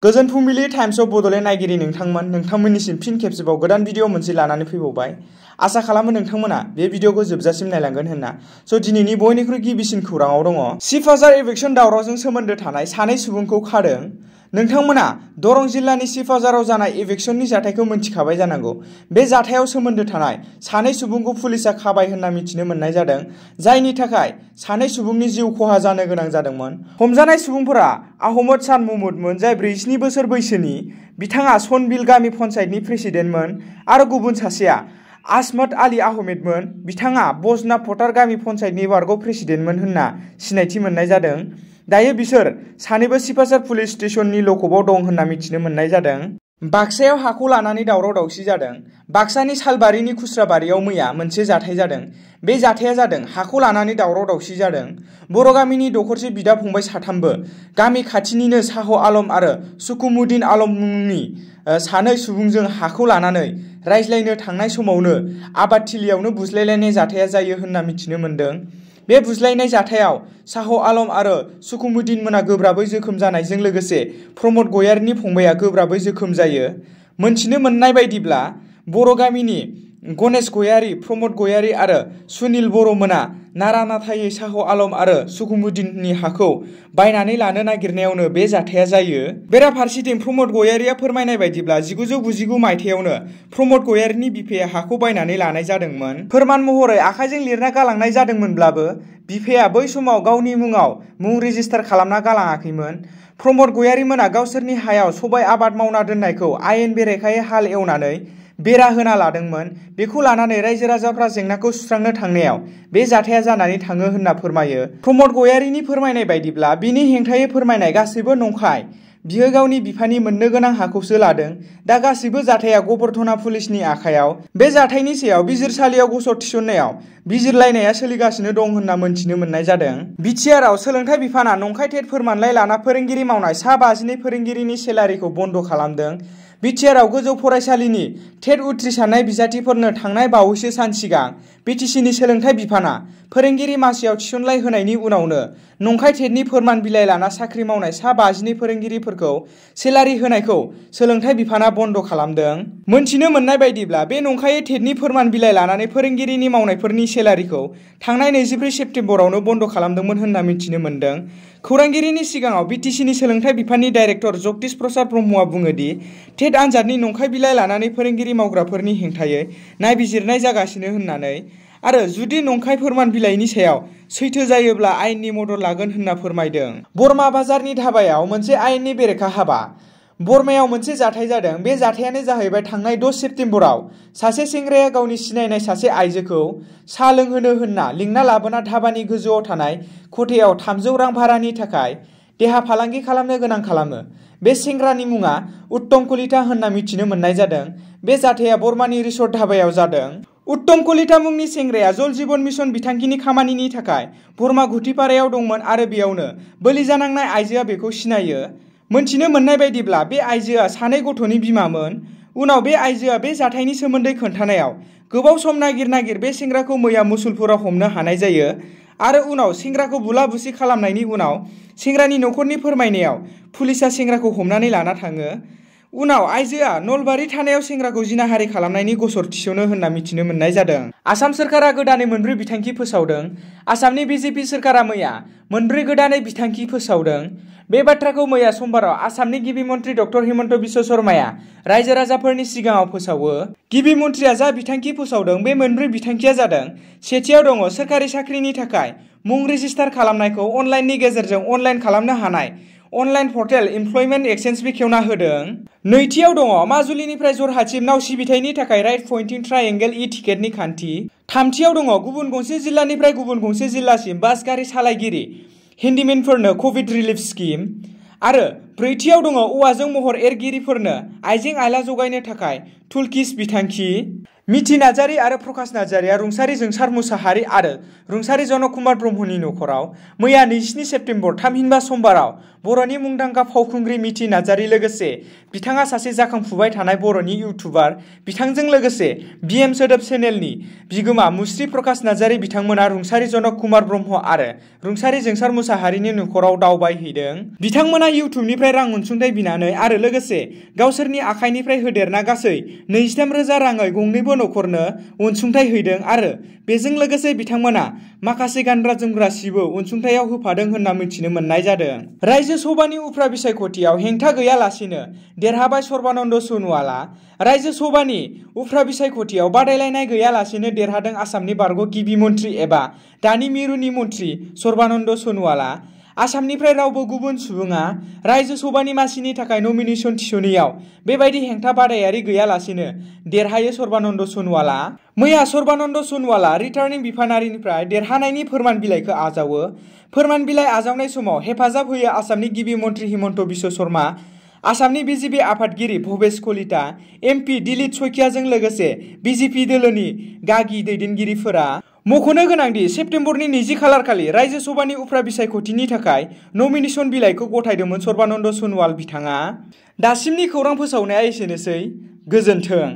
गोजोन फुंबिलि times of Bodoland नायगिरि नोंथांमोननिसिम फिन खेबसेबाव गोदान भिडिअ मोनसे लानानै फैबावबाय। आसा खालामो नोंथांमोना बे भिडिअखौ जोबजासिम नायलांगोन होनना। दिनैनि बयनिख्रुइ गिबिसिन खौराङाव दङ। सिफाजार एभिक्सन दावरावजों सोमोन्दो थानाय सानै सुबुंखौ खादों। नोंथांमोना दरं जिल्लानि सिफाजाराव जानाय एभिक्सननि जाथायखौ मिथिखाबाय जानांगौ। बे जाथायाव सोमोन्दो थानाय सानै सुबुंखौ पुलिसआ खाबाय होनना मिथिनो मोननाय जादों, जायनि थाखाय सानै सुबुंनि जिउ खहा जानो गोनां जादोंमोन। हमजानाय सुबुंफोरा आहमद सान महमुदमोन, जाय 47 बोसोर बैसोनि। बिथाङा सनबिल गामि पन्चायतनि प्रेसिडेन्टमोन आरो गुबुन सासेया आजमत आली आहमेदमोन। बिथाङा बजना फटार गामि पन्चायतनि वार्ड प्रेसिडेन्टमोन होनना सिनायथि मोननाय जादों। दायो बिसोर सानैबो सिफाजार पुलिस स्टेशननि लकआपआव दं होनना मिथिनो मोननाय जादों। बाक्सायाव हाखौ लानानै दावराव दावसि जादों। बाक्सानि सालबारिनि खुस्राबारियाव मैया मोनसे जाथाय जादों। बे जाथाया जादों हाखौ लानानै दावराव दावसि जादों। बर' गामिनि दखरसे बिदा फंबाय साथामबो गामि खाथिनिनो शाह आलम आरो सुकुमुद्दिन आलम मुंनि सानै सुबुंजों हाखौ लानानै रायज्लायनो थांनाय समावनो आबादथिलियावनो बुज्लायलायनाय जाथाया जायो होनना मिथिनो मोन्दों। बे बुज्लायनाय जाथायाव शाह आलम आरो सुकुमुद्दिन मोना गोब्राबै जोखोम जानायजों लोगोसे प्रमद गयारिनि फंबाया गोब्राबै जोखोम जायो। मोनथिनो मोननाय बायदिब्ला बर' गामिनि गणेश गयारि, प्रमद गयारि आरो सुनिल बर' मोना नारा नाथायै शाह आलम आरो सुकुमुद्दिननि हाखौ बायनानै लानो नागिरनायावनो बे जाथाया जायो। बेराफारसेथिं प्रमद गयारिया फोरमायनाय बायदिब्ला 1999 मायथाइयावनो प्रमद गयारिनि बिफाया हाखौ बायनानै लानाय जादोंमोन। फोरमान महरै आखाइजों लिरना गालांनाय जादोंमोनब्लाबो बिफाया बै समाव गावनि मुङाव मुं रेजिस्टार खालामना गालाङाखैमोन। प्रमद गयारिमोना गावसोरनि हायाव सबाय आबाद मावना दोननायखौ आयेन बेरेखायै हाल एवनानै बेरा होना लादोंमोन। बेखौ लानानै रायजो राजाफ्रा जेंनाखौ सुस्रांनो थांनायाव बे जाथाया जानानै थाङो होनना फोरमायो। प्रमद गयारिनि फोरमायनाय बायदिब्ला बिनि हेंथायै फोरमायनाय गासैबो नंखाय। बियो गावनि बिफानि मोननो गोनां हाखौसो लादों। दा गासैबो जाथाया गबरधना पुलिसनि आखायाव। बे जाथायनि सायाव बिजिरसालियाव गसर थिसननायाव बिजिरलायनाया सोलिगासिनो दं होनना मोनथिनो मोननाय जादों। बिटिआरआव सोलोंथाइ बिफाना नंखाय टेट फोरमानलाइ लाना फोरोंगिरि मावनाय सा 52 फोरोंगिरिनि सेलारिखौ बन्द खालामदों। बिटिआरआव गोजौ फरायसालिनि टेट उथ्रिसारनाय बिजाथिफोरनो थांनाय बावैसो सान सिगां बिटिसिनि सोलोंथाइ बिफाना फोरोंगिरि मासियाव थिसनलाइ होनायनि उनावनो नंखाय टेटनि फोरमान बिलाइ लाना साख्रि मावनाय सा 52 फोरोंगिरिफोरखौ सेलारि होनायखौ सोलोंथाइ बिफाना बन्द खालामदों। मोनथिनो मोननाय बायदिब्ला बे नंखायै टेटनि फोरमान बिलाइ लानानै फोरोंगिरिनि मावनायफोरनि सेलारिखौ थांनाय 24 सेप्तेम्बरावनो बन्द खालामदोंमोन होनना मिथिनो मोन्दों। खौरांगिरिनि सिगाङाव बिटिसिनि सोलोंथाइ बिफाननि डाइरेक्टर जगदीश प्रसाद ब्रह्मआ बुङो दि टेट आनजादनि नंखाय बिलाइ लानानै फोरोंगिरि मावग्राफोरनि हेंथायै नायबिजिरनाय जागासिनो होननानै आरो जुदि नंखाय फोरमान बिलाइनि सायाव सैथो जायोब्ला आयेननि मदद लागोन होनना फोरमायदों। बरमा बाजारनि धाबायाव मोनसे आयेननि बेरेखा हाबा। बरमायाव मोनसे जाथाय जादों। बे जाथायानो जाहैबाय थांनाय 10 सेप्तेम्बराव सासे सेंग्राया गावनि सिनायनाय सासे आइजोखौ साहा लोंहोनो होनना लिंना लाबोना धाबानि गोजौआव थानाय खथायाव 300 रां भारानि थाखाय देहा फालांगि खालामनो गोनां खालामो। बे सेंग्रानि मुङा उत्तम कलिता होनना मिथिनो मोननाय जादों। बे जाथाया बरमानि रिसर्ट धाबायाव जादों। उत्तम कलिता मुंनि सेंग्राया जल जीवन मिशन बिथांखिनि खामानिनि थाखाय बरमा गुटिपारायाव दंमोन आरो बेयावनो बोलि जानांनाय आइजोआ बेखौ सिनायो। मोनथिनो मोननाय बायदिब्ला बे आइजोआ सानै गथ'नि बिमामोन। उनाव बे आइजोआ बे जाथायनि सोमोन्दै खोन्थानायाव गोबाव सम नागिर बे सेंग्राखौ मैया मुसलपुराव हमनो हानाय जायो आरो उनाव सेंग्राखौ बुला बुसि खालामनायनि उनाव सेंग्रानि नखरनि फोरमायनायाव पुलिसआ सेंग्राखौ हमनानै लाना थाङो। उनाव आइजोआ नलबारि थानायाव सेंग्राखौ जिनाहारि खालामनायनि गसर थिसनो होनना मिथिनो मोननाय जादों। आसाम सोरखारा गोदानै 4 बिथांखि फोसावदों। आसामनि बिजेपि सोरखारा मैया 4 गोदानै बिथांखि फोसावदों। बे बाथ्राखौ मैया समबाराव आसामनि गिबि मन्त्रि डक्टर हिमन्त बिश्व शर्माया रायजो राजाफोरनि सिगाङाव फोसावो। गिबि मन्त्रिया जा बिथांखि फोसावदों बे 4 बिथांखिया जादों। सेथियाव दङ सोरखारि साख्रिनि थाखाय मुं रेजिस्टार खालामनायखौ अनलाइननि गेजेरजों अनलाइन खालामनो हानाय अनलाइन पर्टेल इमप्लयमेन्ट एक्सचेन्ज बेखेवना होदों। नैथियाव दङ माजुलिनिफ्राय जरहाटसिम नाव सिबिथायनि थाखाय राइट पइन्टिं ट्राइएंगेल इ-टिकेटनि खान्थि। थामथियाव दङ गुबुन गंसे जिल्लानिफ्राय गुबुन गंसे जिल्लासिम बास गारि सालायगिरि हेन्डिमेनफोरनो कभिड रिलिफ स्किम। आरो ब्रैथियाव दङ औवाजों महर एरगिरिफोरनो आइजें आइला जगायनो थाखाय टुलकिट्स बिथांखि। मिथि नार्जारी आरो प्रकाश नार्जारीया रुंसारि जोंसार मुसाहारि आरो रुंसारि जनक कुमार ब्रह्मनि नखराव मैया 27 सेप्तेम्बर थामहिनबा समबाराव बर'नि मुंदांखा फावखुंग्रि मिथि नार्जारी लोगोसे बिथाङा सासे जाखांफुबाय थानाय बर'नि इउटुबार बिथांजों लोगोसे बिएम सोदोब चेनेलनि बिगोमा मुस्रि प्रकाश नार्जारी बिथांमोना रुंसारि जनक कुमार ब्रह्म आरो रुंसारि जोंसार मुसाहारिनि नखराव दावबायहैदों। बिथांमोना इउटुबनिफ्राय रां अनसुंथाइ बिनानै आरो लोगोसे गावसोरनि आखाइनिफ्राय होदेरना गासै 23,000 राङै गंनैबो नखरनो अनसुंथाइ हैदों आरो बेजों लोगोसे बिथांमोना माखासे गानग्रा जोमग्रा सिबो अनसुंथाइयाव होफादों होनना मिथिनो मोननाय जादों। रायजो सभानि उफ्रा बिसायख'थियाव हेंथा गैयालासिनो देरहाबाय सर्बानन्द सन'वालआ। रायजो सभानि उफ्रा बिसायख'थियाव बादायलायनाय गैयालासिनो देरहादों आसामनि बारग' गिबि मन्थ्रि एबा दानि मिरुनि मन्थ्रि सर्बानन्द सन'वालआ। आसामनिफ्राय रावबो गुबुन सुबुङा रायजो सभानि मासिनि थाखाय नमिनेशन थिस'नैयाव बेबायदि हेंथा बादायारि गैयालासिनो देरहायो सर्बानन्द सन'वालआ। मैया सर्बानन्द सन'वालआ रिटार्निं बिफानारिनिफ्राय देरहानायनि फोरमान बिलाइखौ आजावो। फोरमान बिलाइ आजावनाय समाव हेफाजाब होयो आसामनि गिबि मन्थ्रि हिमन्त बिश्व शर्मा, आसामनि बिजेपि आफादगिरि भबेश कलिता, एमपि दिलीप सयखियाजों लोगोसे बिजेपि दोलोनि गागि दैदेनगिरिफोरा। मख'नो गोनांदि सेप्तेम्बरनि 20 खालारखालि रायजो सभानि उफ्रा बिसायख'थिनि थाखाय नमिनेशन बिलाइखौ गथायदोंमोन सर्बानन्द सन'वाल बिथाङा। दासिमनि खौरां फोसावनाया एसेनोसै। गोजोन्थों।